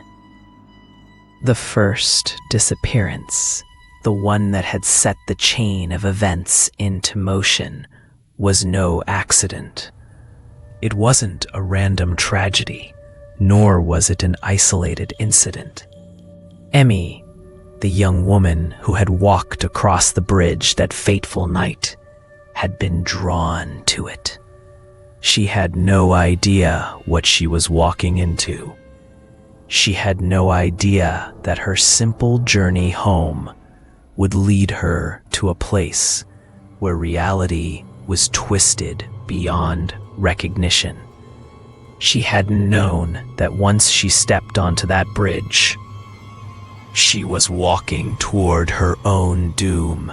The first disappearance, the one that had set the chain of events into motion, was no accident. It wasn't a random tragedy, nor was it an isolated incident. Emmy, the young woman who had walked across the bridge that fateful night, had been drawn to it. She had no idea what she was walking into. She had no idea that her simple journey home would lead her to a place where reality was twisted beyond recognition. She hadn't known that once she stepped onto that bridge, she was walking toward her own doom.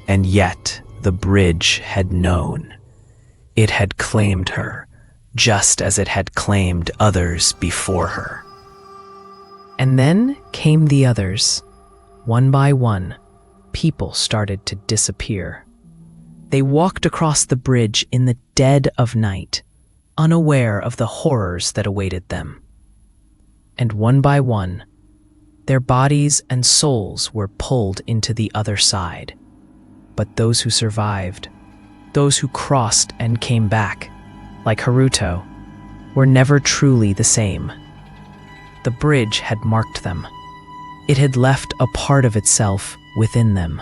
And yet the bridge had known. It had claimed her, just as it had claimed others before her. And then came the others. One by one, people started to disappear. They walked across the bridge in the dead of night, unaware of the horrors that awaited them. And one by one, their bodies and souls were pulled into the other side. But those who survived, those who crossed and came back, like Haruto, were never truly the same. The bridge had marked them. It had left a part of itself within them.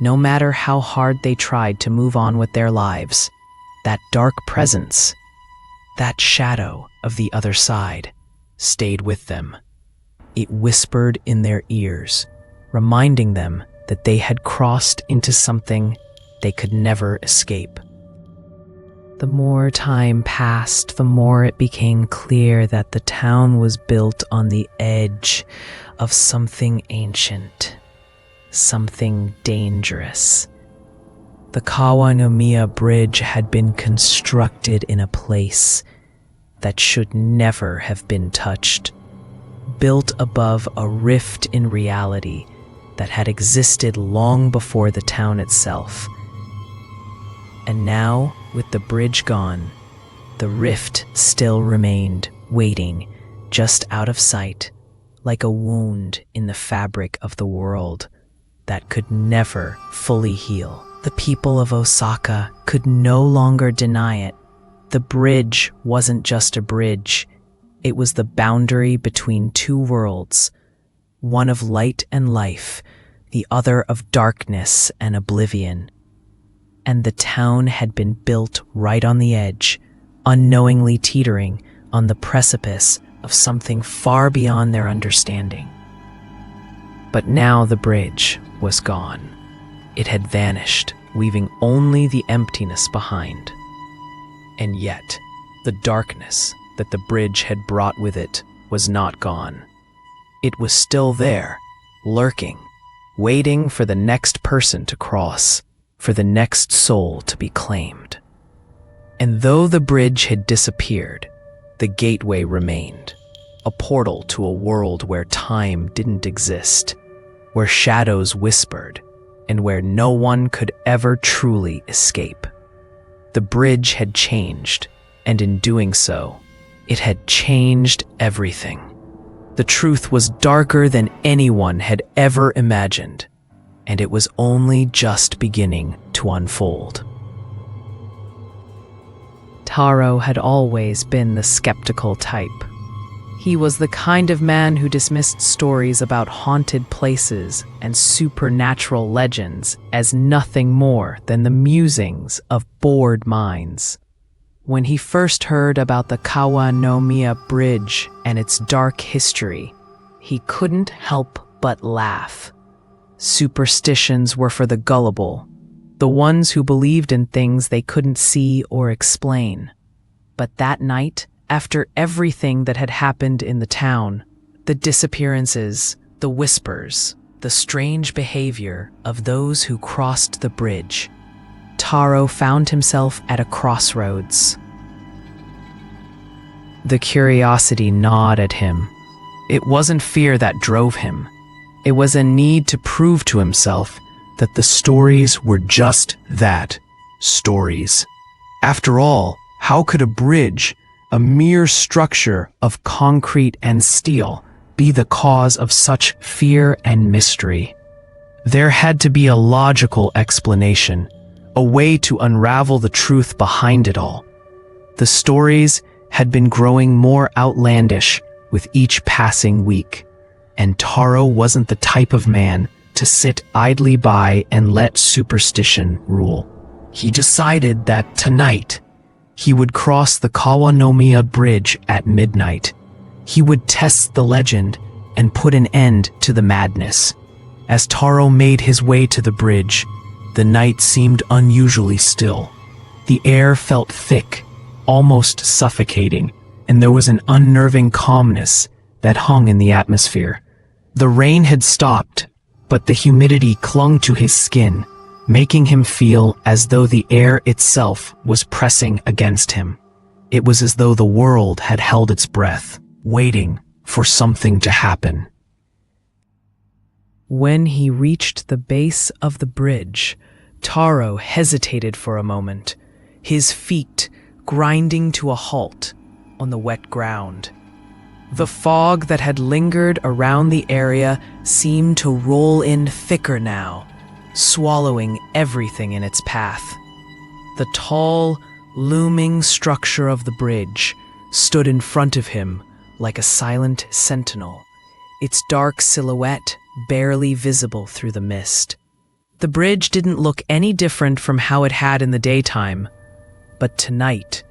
No matter how hard they tried to move on with their lives, that dark presence, that shadow of the other side, stayed with them. It whispered in their ears, reminding them that they had crossed into something they could never escape. The more time passed, the more it became clear that the town was built on the edge of something ancient, something dangerous. The Kawa no Miya Bridge had been constructed in a place that should never have been touched, built above a rift in reality that had existed long before the town itself. And now, with the bridge gone, the rift still remained, waiting, just out of sight, like a wound in the fabric of the world that could never fully heal. The people of Osaka could no longer deny it. The bridge wasn't just a bridge. It was the boundary between two worlds, one of light and life, the other of darkness and oblivion. And the town had been built right on the edge, unknowingly teetering on the precipice of something far beyond their understanding. But now the bridge was gone. It had vanished, leaving only the emptiness behind. And yet, the darkness that the bridge had brought with it was not gone. It was still there, lurking, waiting for the next person to cross, for the next soul to be claimed. And though the bridge had disappeared, the gateway remained, a portal to a world where time didn't exist, where shadows whispered, and where no one could ever truly escape. The bridge had changed, and in doing so, it had changed everything. The truth was darker than anyone had ever imagined, and it was only just beginning to unfold. Taro had always been the skeptical type. He was the kind of man who dismissed stories about haunted places and supernatural legends as nothing more than the musings of bored minds. When he first heard about the Kawa no Miya Bridge and its dark history, he couldn't help but laugh. Superstitions were for the gullible, the ones who believed in things they couldn't see or explain. But that night, after everything that had happened in the town, the disappearances, the whispers, the strange behavior of those who crossed the bridge, Taro found himself at a crossroads. The curiosity gnawed at him. It wasn't fear that drove him. It was a need to prove to himself that the stories were just that, stories. After all, how could a bridge, a mere structure of concrete and steel, be the cause of such fear and mystery? There had to be a logical explanation, a way to unravel the truth behind it all. The stories had been growing more outlandish with each passing week, and Taro wasn't the type of man to sit idly by and let superstition rule. He decided that tonight, he would cross the Kawa no Miya Bridge at midnight. He would test the legend and put an end to the madness. As Taro made his way to the bridge, the night seemed unusually still. The air felt thick, almost suffocating, and there was an unnerving calmness that hung in the atmosphere. The rain had stopped, but the humidity clung to his skin, making him feel as though the air itself was pressing against him. It was as though the world had held its breath, waiting for something to happen. When he reached the base of the bridge, Taro hesitated for a moment, his feet grinding to a halt on the wet ground. The fog that had lingered around the area seemed to roll in thicker now, swallowing everything in its path. The tall, looming structure of the bridge stood in front of him like a silent sentinel, its dark silhouette barely visible through the mist. The bridge didn't look any different from how it had in the daytime, but tonight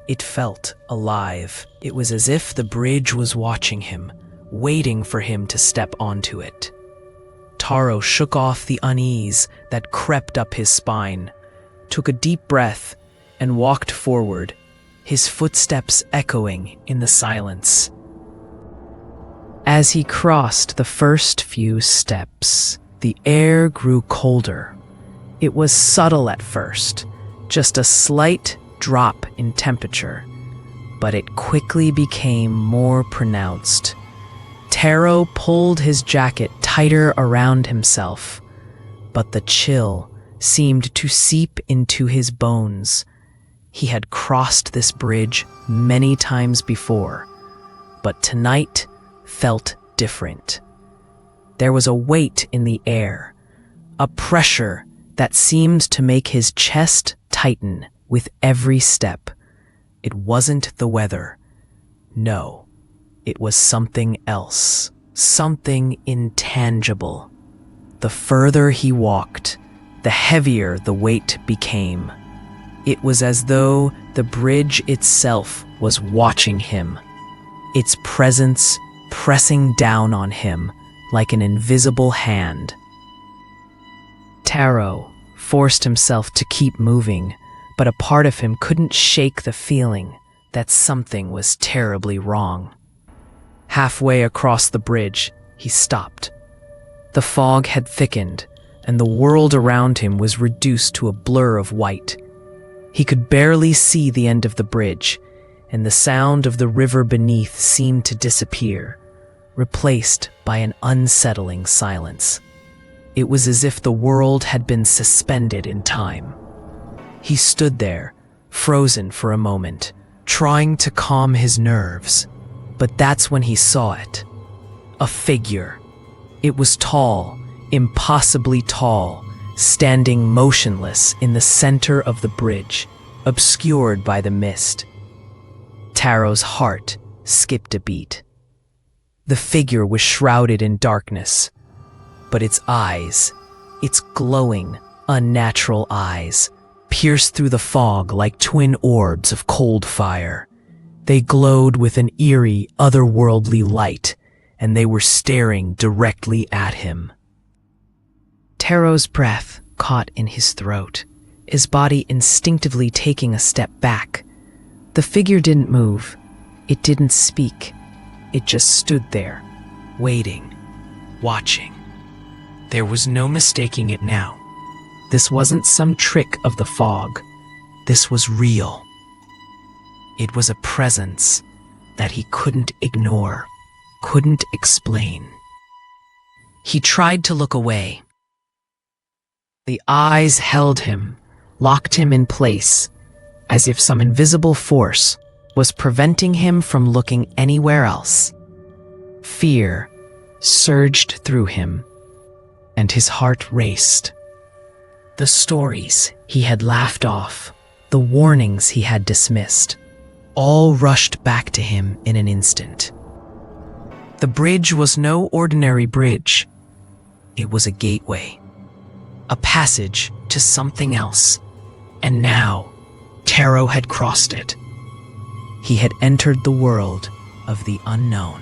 it felt alive. It was as if the bridge was watching him, waiting for him to step onto it. Taro shook off the unease that crept up his spine, took a deep breath, and walked forward, his footsteps echoing in the silence. As he crossed the first few steps, the air grew colder. It was subtle at first, just a slight drop in temperature, but it quickly became more pronounced. Taro pulled his jacket tighter around himself, but the chill seemed to seep into his bones. He had crossed this bridge many times before, but tonight felt different. There was a weight in the air, a pressure that seemed to make his chest tighten with every step. It wasn't the weather. No, it was something else, something intangible. The further he walked, the heavier the weight became. It was as though the bridge itself was watching him, its presence pressing down on him like an invisible hand. Taro forced himself to keep moving, but a part of him couldn't shake the feeling that something was terribly wrong. Halfway across the bridge, he stopped. The fog had thickened, and the world around him was reduced to a blur of white. He could barely see the end of the bridge, and the sound of the river beneath seemed to disappear, replaced by an unsettling silence. It was as if the world had been suspended in time. He stood there, frozen for a moment, trying to calm his nerves. But that's when he saw it. A figure. It was tall, impossibly tall, standing motionless in the center of the bridge, obscured by the mist. Taro's heart skipped a beat. The figure was shrouded in darkness, but its eyes, its glowing, unnatural eyes, pierced through the fog like twin orbs of cold fire. They glowed with an eerie, otherworldly light, and they were staring directly at him. Taro's breath caught in his throat, his body instinctively taking a step back. The figure didn't move. It didn't speak. It just stood there, waiting, watching. There was no mistaking it now. This wasn't some trick of the fog. This was real. It was a presence that he couldn't ignore, couldn't explain. He tried to look away. The eyes held him, locked him in place, as if some invisible force was preventing him from looking anywhere else. Fear surged through him, and his heart raced. The stories he had laughed off, the warnings he had dismissed, all rushed back to him in an instant. The bridge was no ordinary bridge. It was a gateway, a passage to something else. And now, Taro had crossed it. He had entered the world of the unknown.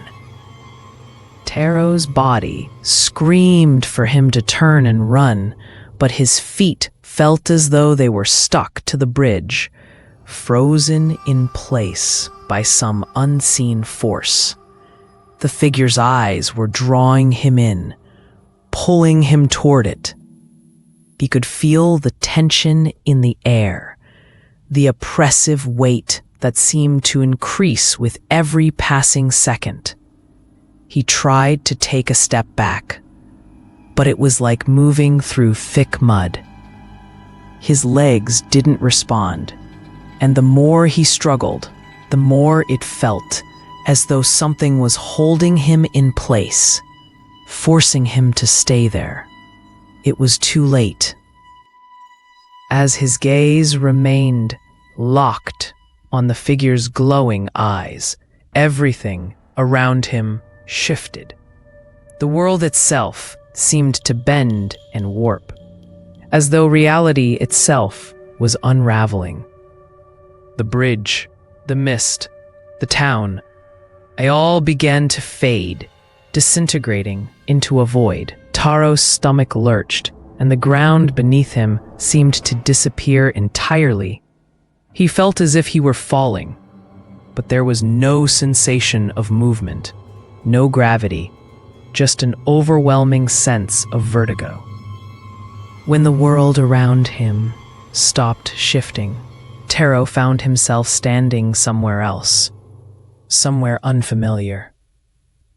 Taro's body screamed for him to turn and run, but his feet felt as though they were stuck to the bridge, frozen in place by some unseen force. The figure's eyes were drawing him in, pulling him toward it. He could feel the tension in the air, the oppressive weight that seemed to increase with every passing second. He tried to take a step back, but it was like moving through thick mud. His legs didn't respond, and the more he struggled, the more it felt as though something was holding him in place, forcing him to stay there. It was too late. As his gaze remained locked on the figure's glowing eyes, everything around him shifted. The world itself seemed to bend and warp, as though reality itself was unraveling. The bridge, the mist, the town, they all began to fade, disintegrating into a void. Taro's stomach lurched, and the ground beneath him seemed to disappear entirely. He felt as if he were falling, but there was no sensation of movement, no gravity, just an overwhelming sense of vertigo. When the world around him stopped shifting, Taro found himself standing somewhere else, somewhere unfamiliar,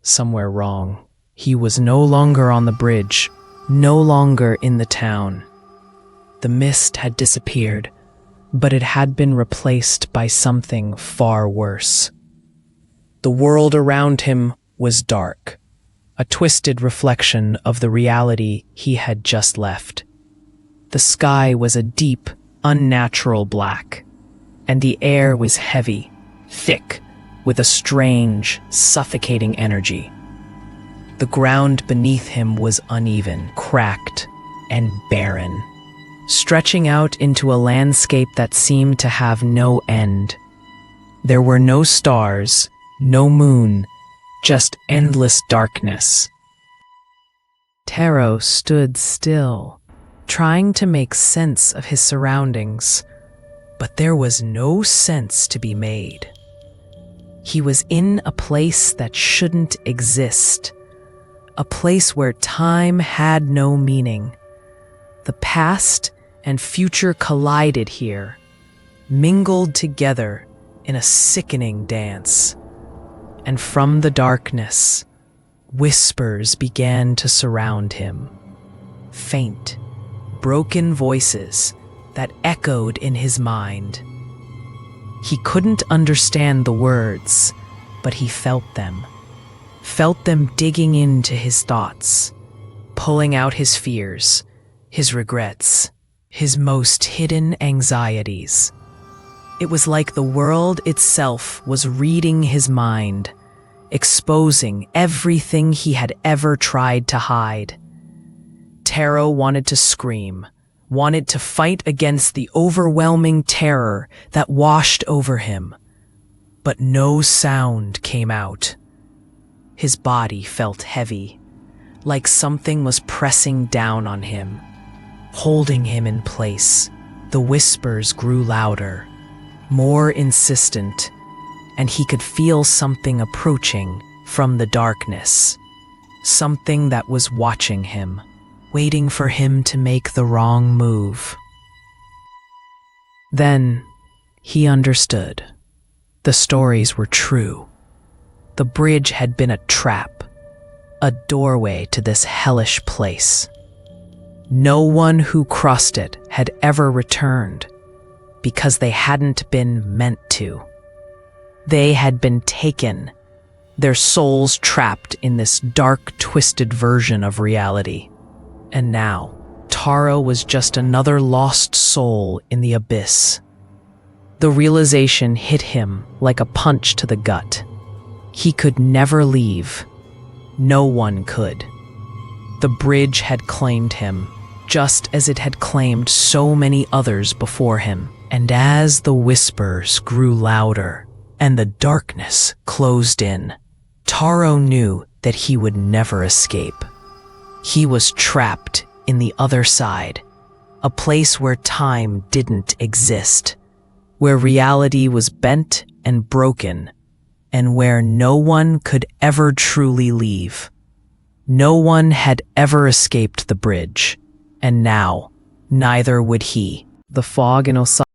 somewhere wrong. He was no longer on the bridge, no longer in the town. The mist had disappeared, but it had been replaced by something far worse. The world around him was dark, a twisted reflection of the reality he had just left. The sky was a deep, unnatural black, and the air was heavy, thick, with a strange, suffocating energy. The ground beneath him was uneven, cracked, and barren, stretching out into a landscape that seemed to have no end. There were no stars, no moon, just endless darkness. Taro stood still, trying to make sense of his surroundings, but there was no sense to be made. He was in a place that shouldn't exist, a place where time had no meaning. The past and future collided here, mingled together in a sickening dance. And from the darkness, whispers began to surround him. Faint, broken voices that echoed in his mind. He couldn't understand the words, but he felt them digging into his thoughts, pulling out his fears, his regrets, his most hidden anxieties. It was like the world itself was reading his mind, exposing everything he had ever tried to hide. Taro wanted to scream, wanted to fight against the overwhelming terror that washed over him, but no sound came out. His body felt heavy, like something was pressing down on him, holding him in place. The whispers grew louder, more insistent, and he could feel something approaching from the darkness, something that was watching him, waiting for him to make the wrong move. Then he understood. The stories were true. The bridge had been a trap, a doorway to this hellish place. No one who crossed it had ever returned, because they hadn't been meant to. They had been taken, their souls trapped in this dark, twisted version of reality. And now, Taro was just another lost soul in the abyss. The realization hit him like a punch to the gut. He could never leave. No one could. The bridge had claimed him, just as it had claimed so many others before him. And as the whispers grew louder and the darkness closed in, Taro knew that he would never escape. He was trapped in the other side, a place where time didn't exist, where reality was bent and broken, and where no one could ever truly leave. No one had ever escaped the bridge, and now neither would he. The fog in Osaka